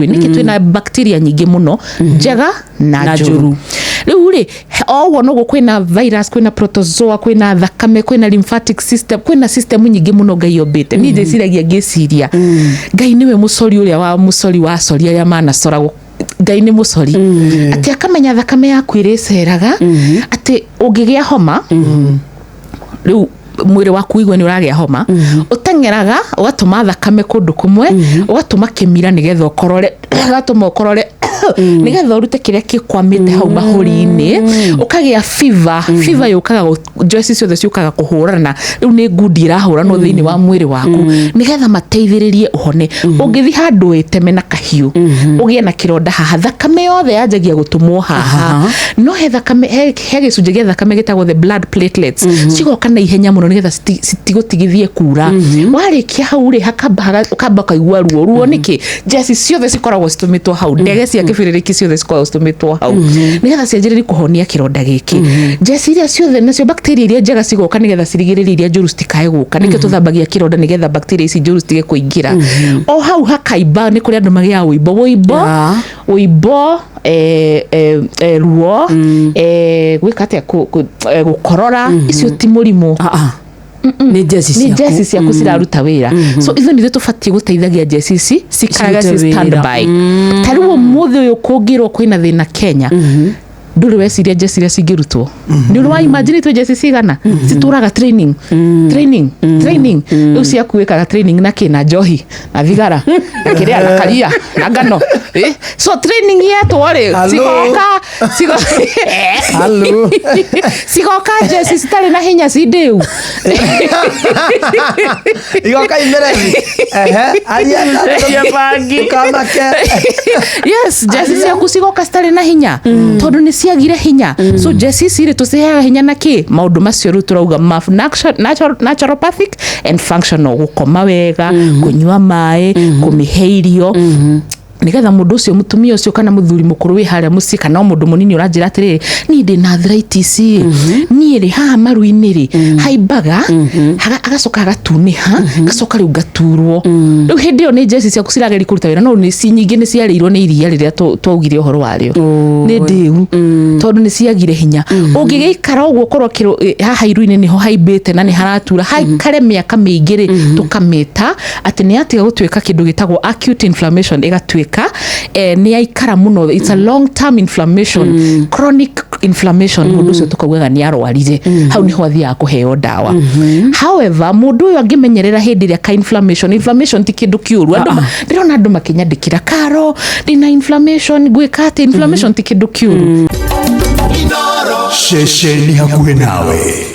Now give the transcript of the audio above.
niki twina bacteria nyingi muno njega na njuru. Riu ri owo no kwina virus, kwina protozoa, kwina thakame, kwina lymphatic system, kwina system nyingi muno Ngai yombete. Ni ndiciragia ngiciria Ngai niwe mucori uria wa mucori wa coria ya manacora Ngai ni mucori ati akamenya thakame yaku ireceraga ati ungigia homa riu mwiri waku igwe ni uragia homa utengeraga ugatuma thakame kundu kumwe ugatuma kimira nigetha ukorore ugatuma ukorore nigetha urute kiria kikwamite hau mahuri-ini ukagia fever yukaga joisi ciothe ciukaga kuhurana riu ni ngundi irahura no thiini wa mwiri waku nigetha mateithiririe uhone. Ungithi handu iteme na kahiu ugie na kironda haha thakame yothe yanjagia gutumwo haha no he thakame he gicunje gia thakame gitagwo the blood platelets cigoka na ihenya muno nigetha citigotigithie kura warikia hau ri ukamba kaigua ruo niki jesi ciothe cikoragwo citumitwo hau ndege cia kibiririki ciothe cikoragwo citumitwo hau nigetha cianjiririe kuhonia kironda giki. Jesi iria ciothe nacio bacteria iria njega cigoka nigetha cirigiririe iria njuru citikae guka nikio tuthambagia kironda nigetha bacteria ici njuru citige kuingira o hau hakaimba ni kuri andu magia uimbo ruo gwikate gukorora icio ti murimu ni jesi ciaku ciraruta wira. So ithu nithu tubatie guteithagia jesi ici cikaraga ci standby. Tariu muthe uyu kungirwo kwina thina Kenya nduri weciria jesi iria cingirutwo ni uri wa imagine tu jesi cigana cituraga training riu ciakuikaga training na kina njohi na thigara na kiria na karia na ngano so training yetu ri cigoka jesi citari na hinya cideu igoka imerethi yes jesi ciaku cigoka citari na hinya tondu ni ciagire hinya so jesi ciri tuciheaga hinya na ki maundu macio ru turauga naturopathic and functional gukoma wega kunyua mai kumiheirio nigetha mundu ucio mutumia ucio kana muthuri mukuru wi haria muci kana mundu munini uranjira atiri ni ndi na arthritis ni ri ha maru-ini ri haimbaga agacoka agatuniha gacoka riu gaturwo riu hindi yo ni jesi ciaku cirageri kuruta wira no ni cinyingi ni ciarirwo ni iria riria twaugire uhoro wario ni ndiu tondu ni ciagire hinya ungigeikara uguo korwo haha iru-ini niho haimbite na ni haratura haikare miaka miingi ri tukamita ati ni atiga gutwika kindu gitagwo acute inflammation igatwika ni aikara muno. It's a long term inflammation chronic inflammation mundu ucio tukaugaga ni arwarire hau niho athia kuheo dawa. However mundu uyu angimenyerera hindi ria ka inflammation ti kindu kiuru ndirona andu makinyandikira karo ndina inflammation gwikate inflammation ti kindu kiuru shesheni hakuhe nawe.